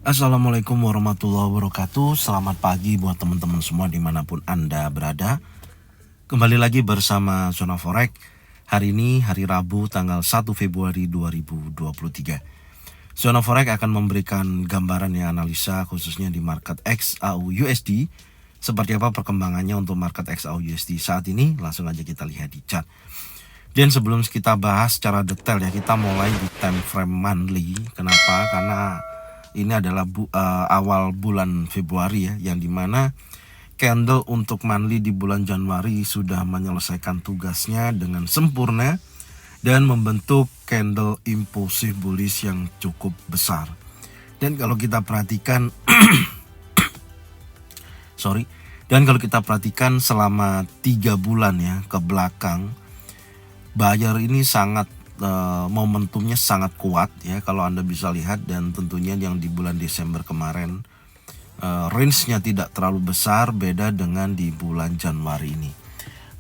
Assalamualaikum warahmatullahi wabarakatuh. Selamat pagi buat teman-teman semua dimanapun Anda berada. Kembali lagi bersama Zona Forex. Hari ini hari Rabu tanggal 1 Februari 2023. Zona Forex akan memberikan gambaran yang analisa khususnya di market XAU USD. Seperti apa perkembangannya untuk market XAU USD saat ini, langsung aja kita lihat di chart. Dan sebelum kita bahas secara detail ya, kita mulai di time frame monthly. Kenapa? Karena ini adalah awal bulan Februari ya, yang dimana candle untuk monthly di bulan Januari sudah menyelesaikan tugasnya dengan sempurna dan membentuk candle impulsif bullish yang cukup besar. Dan kalau kita perhatikan dan kalau kita perhatikan selama 3 bulan ya ke belakang, buyer ini sangat momentumnya sangat kuat ya kalau Anda bisa lihat. Dan tentunya yang di bulan Desember kemarin range-nya tidak terlalu besar, beda dengan di bulan Januari ini.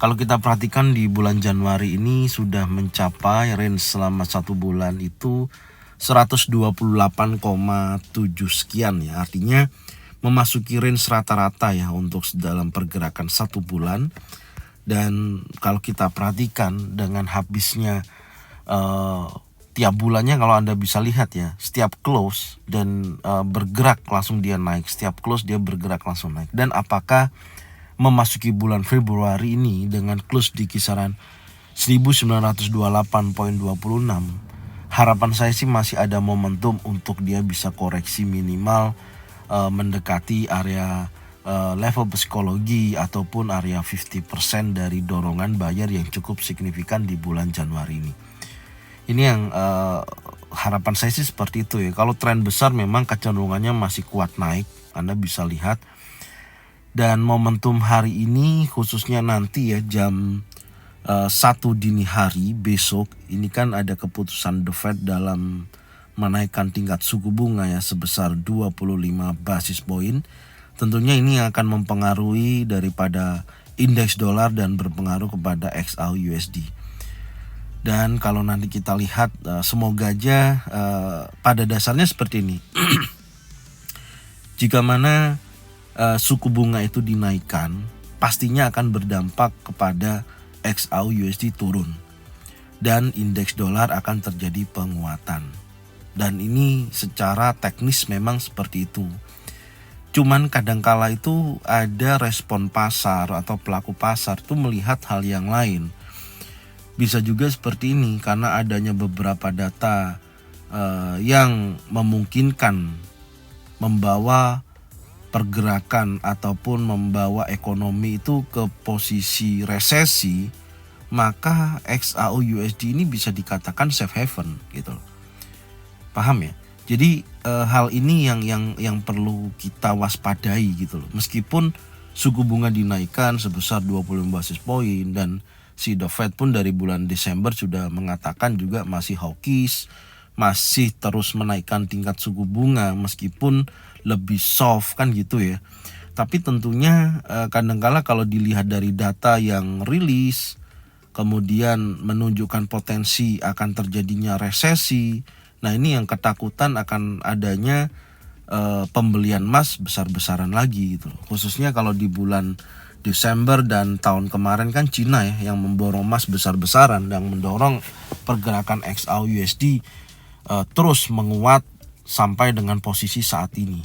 Kalau kita perhatikan di bulan Januari ini sudah mencapai range selama 1 bulan itu 128,7 sekian ya, artinya memasuki range rata-rata ya untuk dalam pergerakan 1 bulan. Dan kalau kita perhatikan dengan habisnya tiap bulannya, kalau Anda bisa lihat ya, setiap close dan bergerak langsung dia naik, setiap close dia bergerak langsung naik. Dan apakah memasuki bulan Februari ini dengan close di kisaran 1928,26, harapan saya sih masih ada momentum untuk dia bisa koreksi minimal mendekati area level psikologi ataupun area 50% dari dorongan buyer yang cukup signifikan di bulan Januari ini. Ini yang harapan saya sih seperti itu ya. Kalau tren besar memang kecenderungannya masih kuat naik, Anda bisa lihat. Dan momentum hari ini khususnya nanti ya jam 1 dini hari besok, ini kan ada keputusan The Fed dalam menaikkan tingkat suku bunga ya sebesar 25 basis point. Tentunya ini akan mempengaruhi daripada indeks dolar dan berpengaruh kepada XAU USD. Dan kalau nanti kita lihat semoga aja pada dasarnya seperti ini. Jika mana suku bunga itu dinaikkan, pastinya akan berdampak kepada XAU USD turun dan indeks dolar akan terjadi penguatan. Dan ini secara teknis memang seperti itu. Cuman kadangkala itu ada respon pasar atau pelaku pasar itu melihat hal yang lain. Bisa juga seperti ini karena adanya beberapa data yang memungkinkan membawa pergerakan ataupun membawa ekonomi itu ke posisi resesi, maka XAU USD ini bisa dikatakan safe haven gitu loh. Paham ya? Jadi hal ini yang perlu kita waspadai gitu loh. Meskipun suku bunga dinaikkan sebesar 25 basis point dan si The Fed pun dari bulan Desember sudah mengatakan juga masih hawkish, masih terus menaikkan tingkat suku bunga meskipun lebih soft kan gitu ya. Tapi tentunya kadangkala kalau dilihat dari data yang rilis kemudian menunjukkan potensi akan terjadinya resesi. Nah ini yang ketakutan akan adanya pembelian emas besar-besaran lagi gitu. Khususnya kalau di bulan Desember dan tahun kemarin kan Cina ya yang memborong emas besar-besaran yang mendorong pergerakan XAU USD terus menguat sampai dengan posisi saat ini.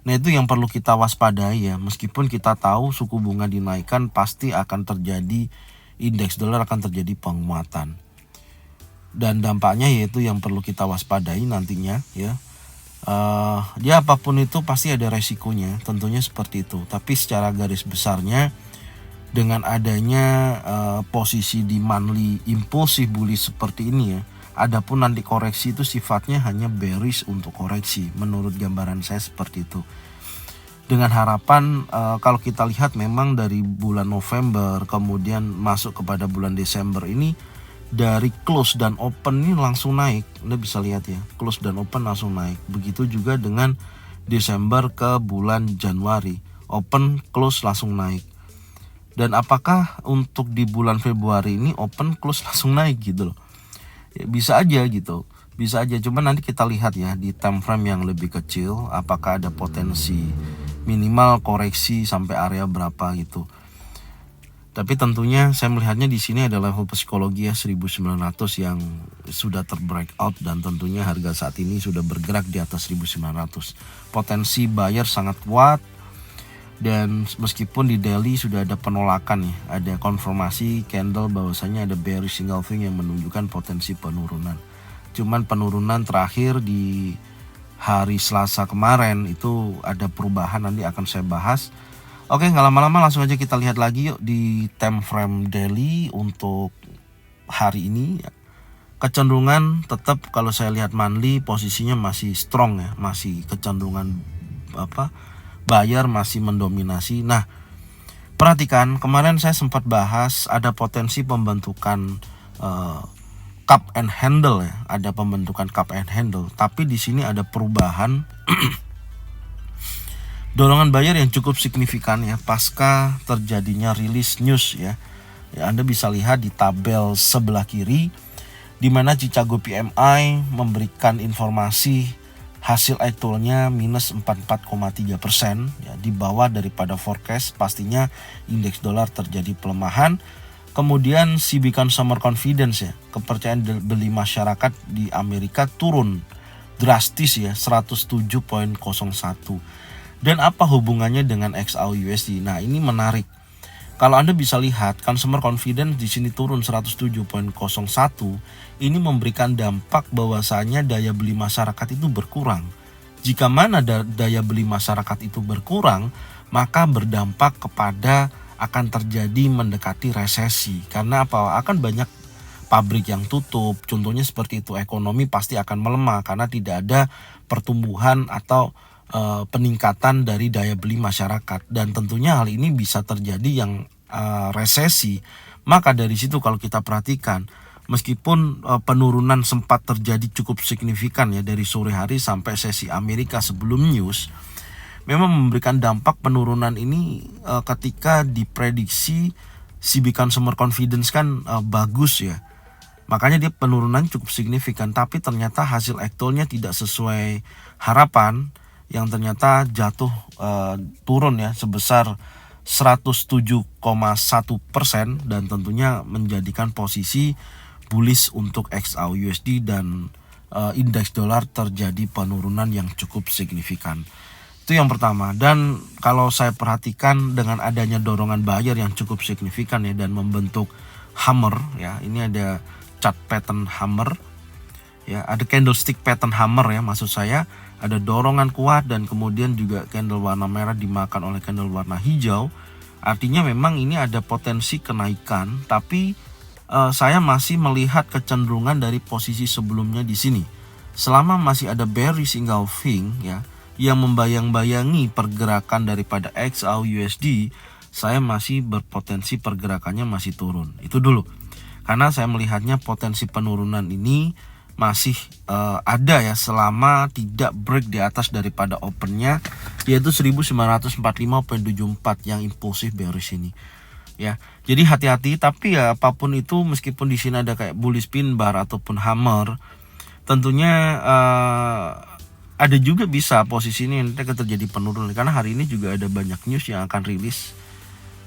Nah itu yang perlu kita waspadai ya, meskipun kita tahu suku bunga dinaikkan pasti akan terjadi indeks dolar akan terjadi penguatan. Dan dampaknya yaitu yang perlu kita waspadai nantinya ya. Dia apapun itu pasti ada resikonya, tentunya seperti itu. Tapi secara garis besarnya dengan adanya posisi di monthly impulsif bullish seperti ini ya, adapun nanti koreksi itu sifatnya hanya bearish untuk koreksi. Menurut gambaran saya seperti itu. Dengan harapan kalau kita lihat memang dari bulan November kemudian masuk kepada bulan Desember ini, dari close dan open ini langsung naik. Anda bisa lihat ya, close dan open langsung naik. Begitu juga dengan Desember ke bulan Januari, open close langsung naik. Dan apakah untuk di bulan Februari ini open close langsung naik gitu loh? Ya, bisa aja gitu. Bisa aja, cuman nanti kita lihat ya di time frame yang lebih kecil apakah ada potensi minimal koreksi sampai area berapa gitu. Tapi tentunya saya melihatnya di sini ada level psikologi ya 1900 yang sudah terbreakout, dan tentunya harga saat ini sudah bergerak di atas 1900. Potensi buyer sangat kuat, dan meskipun di daily sudah ada penolakan ya, ada konfirmasi candle bahwasanya ada bearish engulfing yang menunjukkan potensi penurunan. Cuman penurunan terakhir di hari Selasa kemarin itu ada perubahan, nanti akan saya bahas. Oke, nggak lama-lama langsung aja kita lihat lagi yuk di time frame daily untuk hari ini. Kecenderungan tetap kalau saya lihat monthly posisinya masih strong ya, masih kecenderungan buyer masih mendominasi. Nah, perhatikan kemarin saya sempat bahas ada potensi pembentukan cup and handle ya, ada pembentukan cup and handle, tapi di sini ada perubahan dorongan buyer yang cukup signifikan ya pasca terjadinya rilis news ya. Anda bisa lihat di tabel sebelah kiri di mana Chicago PMI memberikan informasi hasil actualnya minus 44,3% ya, di bawah daripada forecast. Pastinya indeks dolar terjadi pelemahan. Kemudian CB Consumer Confidence ya, kepercayaan beli masyarakat di Amerika turun drastis ya 107,01. Dan apa hubungannya dengan XAU/USD? Nah, ini menarik. Kalau Anda bisa lihat, consumer confidence di sini turun 107,01. Ini memberikan dampak bahwasanya daya beli masyarakat itu berkurang. Jika mana daya beli masyarakat itu berkurang, maka berdampak kepada akan terjadi mendekati resesi. Karena apa? Akan banyak pabrik yang tutup. Contohnya seperti itu, ekonomi pasti akan melemah karena tidak ada pertumbuhan atau peningkatan dari daya beli masyarakat, dan tentunya hal ini bisa terjadi yang resesi. Maka dari situ kalau kita perhatikan, meskipun penurunan sempat terjadi cukup signifikan ya dari sore hari sampai sesi Amerika sebelum news, memang memberikan dampak penurunan ini ketika diprediksi CB Consumer Confidence kan bagus ya. Makanya dia penurunan cukup signifikan, tapi ternyata hasil aktualnya tidak sesuai harapan, yang ternyata jatuh turun ya sebesar 107,1%, dan tentunya menjadikan posisi bullish untuk XAU/USD dan indeks dolar terjadi penurunan yang cukup signifikan. Itu yang pertama. Dan kalau saya perhatikan dengan adanya dorongan buyer yang cukup signifikan ya dan membentuk hammer ya, ini ada chart pattern hammer ya, ada candlestick pattern hammer ya, maksud saya ada dorongan kuat dan kemudian juga candle warna merah dimakan oleh candle warna hijau. Artinya memang ini ada potensi kenaikan, tapi saya masih melihat kecenderungan dari posisi sebelumnya di sini. Selama masih ada bearish engulfing ya yang membayang-bayangi pergerakan daripada XAU/USD, saya masih berpotensi pergerakannya masih turun. Itu dulu. Karena saya melihatnya potensi penurunan ini masih ada ya selama tidak break di atas daripada opennya, yaitu 1945,74 yang impulsif bearish ini ya. Jadi hati-hati, tapi ya apapun itu, meskipun di sini ada kayak bullish pin bar ataupun hammer, tentunya ada juga bisa posisi ini nanti akan terjadi penurunan karena hari ini juga ada banyak news yang akan rilis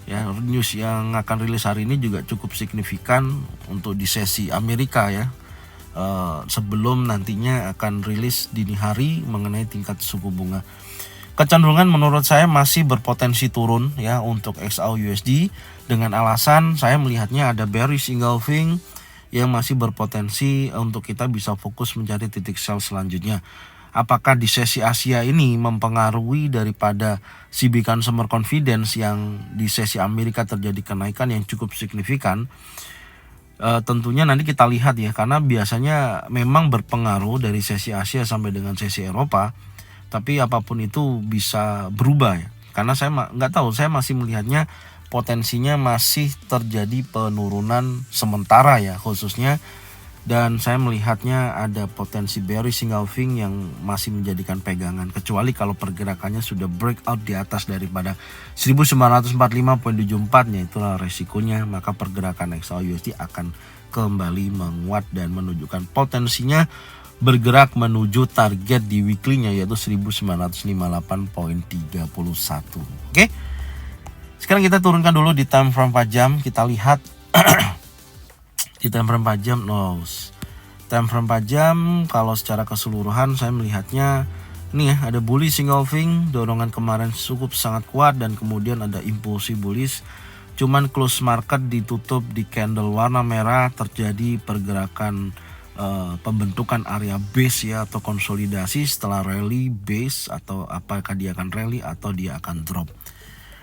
ya. News yang akan rilis hari ini juga cukup signifikan untuk di sesi Amerika ya. Sebelum nantinya akan rilis dini hari mengenai tingkat suku bunga. Kecenderungan menurut saya masih berpotensi turun ya untuk XAU/USD, dengan alasan saya melihatnya ada bearish engulfing yang masih berpotensi untuk kita bisa fokus mencari titik sell selanjutnya. Apakah di sesi Asia ini mempengaruhi daripada CB Consumer Confidence yang di sesi Amerika terjadi kenaikan yang cukup signifikan? Tentunya nanti kita lihat ya, karena biasanya memang berpengaruh dari sesi Asia sampai dengan sesi Eropa, tapi apapun itu bisa berubah ya. Karena saya nggak tahu, saya masih melihatnya potensinya masih terjadi penurunan sementara ya khususnya, dan saya melihatnya ada potensi bearish engulfing yang masih menjadikan pegangan, kecuali kalau pergerakannya sudah breakout di atas daripada 1945,74 nya, itulah resikonya, maka pergerakan XAU/USD akan kembali menguat dan menunjukkan potensinya bergerak menuju target di weekly-nya yaitu 1958.31. Oke. Sekarang kita turunkan dulu di time frame 4 jam, kita lihat di time frame 4 jam time frame 4 jam kalau secara keseluruhan saya melihatnya ini ya, ada bullish engulfing, dorongan kemarin cukup sangat kuat dan kemudian ada impulsi bullish. Cuman close market ditutup di candle warna merah, terjadi pergerakan pembentukan area base ya atau konsolidasi setelah rally base, atau apakah dia akan rally atau dia akan drop.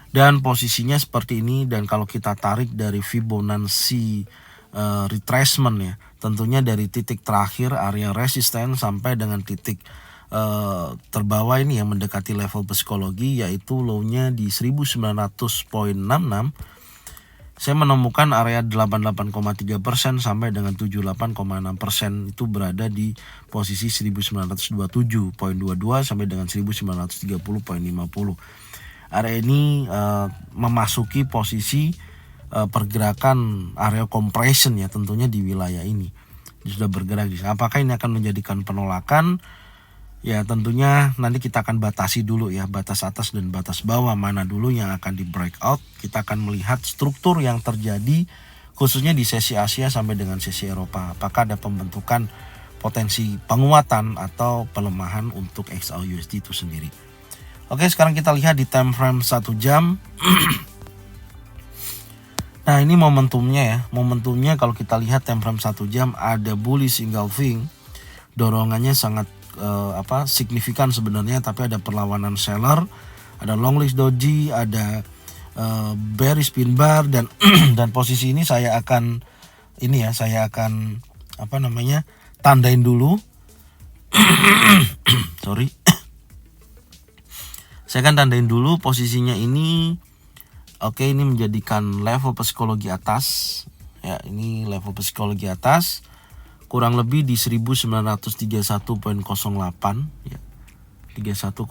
Dan posisinya seperti ini, dan kalau kita tarik dari Fibonacci retracement ya, tentunya dari titik terakhir area resisten sampai dengan titik terbawah ini yang mendekati level psikologi yaitu low-nya di 1900.66, saya menemukan area 88,3% sampai dengan 78,6% itu berada di posisi 1927.22 sampai dengan 1930.50. Area ini memasuki posisi pergerakan area compression ya, tentunya di wilayah ini sudah bergerak. Apakah ini akan menjadikan penolakan? Ya tentunya nanti kita akan batasi dulu ya, batas atas dan batas bawah mana dulu yang akan di breakout. Kita akan melihat struktur yang terjadi khususnya di sesi Asia sampai dengan sesi Eropa. Apakah ada pembentukan potensi penguatan atau pelemahan untuk XAUUSD itu sendiri. Oke, sekarang kita lihat di time frame 1 jam. Nah ini momentumnya ya, momentumnya kalau kita lihat time frame 1 jam ada bullish engulfing, dorongannya sangat signifikan sebenarnya, tapi ada perlawanan seller, ada long list doji, ada bearish pin bar, dan dan posisi ini saya akan tandain dulu. Sorry. Saya akan tandain dulu posisinya ini. Oke, ini menjadikan level psikologi atas. Ya, ini level psikologi atas. Kurang lebih di 1931.08 ya. 3105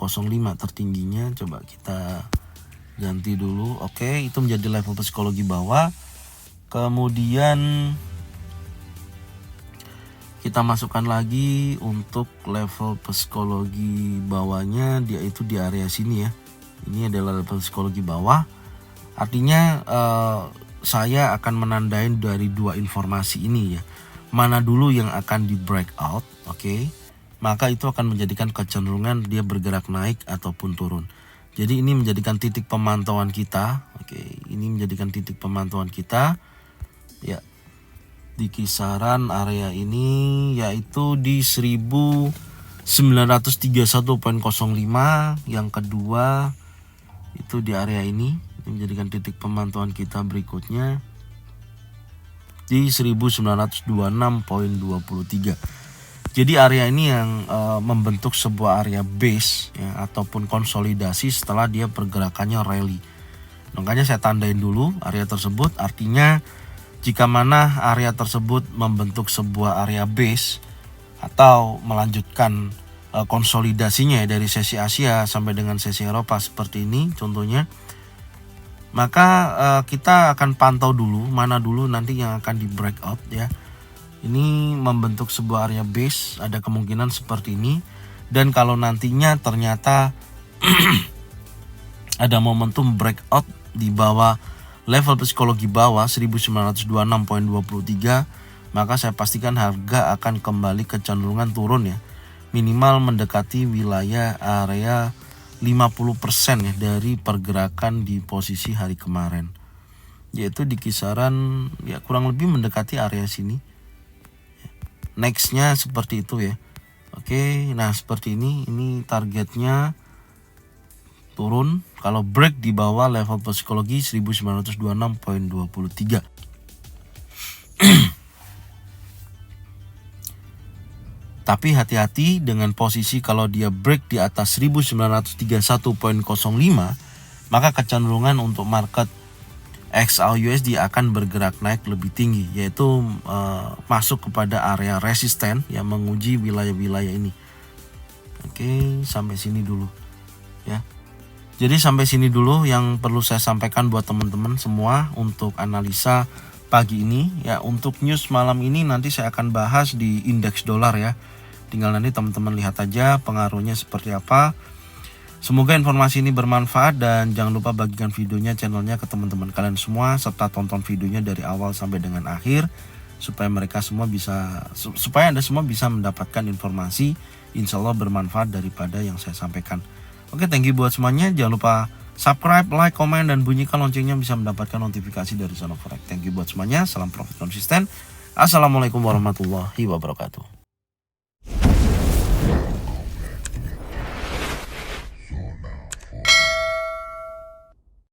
tertingginya. Coba kita ganti dulu. Oke, itu menjadi level psikologi bawah. Kemudian kita masukkan lagi untuk level psikologi bawahnya, dia itu di area sini ya. Ini adalah level psikologi bawah. Artinya saya akan menandain dari dua informasi ini ya. Mana dulu yang akan di breakout, oke, maka itu akan menjadikan kecenderungan dia bergerak naik ataupun turun. Jadi ini menjadikan titik pemantauan kita, oke, ini menjadikan titik pemantauan kita, ya, di kisaran area ini yaitu di 1931.05, yang kedua itu di area ini menjadikan titik pemantauan kita berikutnya di 1926.23. Jadi area ini yang membentuk sebuah area base ya, ataupun konsolidasi setelah dia pergerakannya rally. Makanya saya tandain dulu area tersebut. Artinya jika mana area tersebut membentuk sebuah area base atau melanjutkan konsolidasinya ya, dari sesi Asia sampai dengan sesi Eropa seperti ini contohnya, maka kita akan pantau dulu mana dulu nanti yang akan di breakout ya. Ini membentuk sebuah area base, ada kemungkinan seperti ini. Dan kalau nantinya ternyata ada momentum breakout di bawah level psikologi bawah 1926.23, maka saya pastikan harga akan kembali kecenderungan turun ya, minimal mendekati wilayah area 50% ya dari pergerakan di posisi hari kemarin, yaitu di kisaran ya kurang lebih mendekati area sini. Nextnya seperti itu ya. Oke, nah seperti ini targetnya turun kalau break di bawah level psikologi 1926.23. Tapi hati-hati dengan posisi kalau dia break di atas 1931.05, maka kecenderungan untuk market XAUUSD akan bergerak naik lebih tinggi, yaitu masuk kepada area resisten yang menguji wilayah-wilayah ini. Oke, sampai sini dulu ya. Jadi sampai sini dulu yang perlu saya sampaikan buat teman-teman semua untuk analisa pagi ini ya. Untuk news malam ini nanti saya akan bahas di indeks dolar ya. Tinggal nanti teman-teman lihat aja pengaruhnya seperti apa. Semoga informasi ini bermanfaat dan jangan lupa bagikan videonya, channelnya ke teman-teman kalian semua, serta tonton videonya dari awal sampai dengan akhir supaya Anda semua bisa mendapatkan informasi insya Allah bermanfaat daripada yang saya sampaikan. Oke, thank you buat semuanya. Jangan lupa subscribe, like, komen, dan bunyikan loncengnya bisa mendapatkan notifikasi dari Sonoforex. Thank you buat semuanya. Salam profit konsisten. Assalamualaikum warahmatullahi wabarakatuh.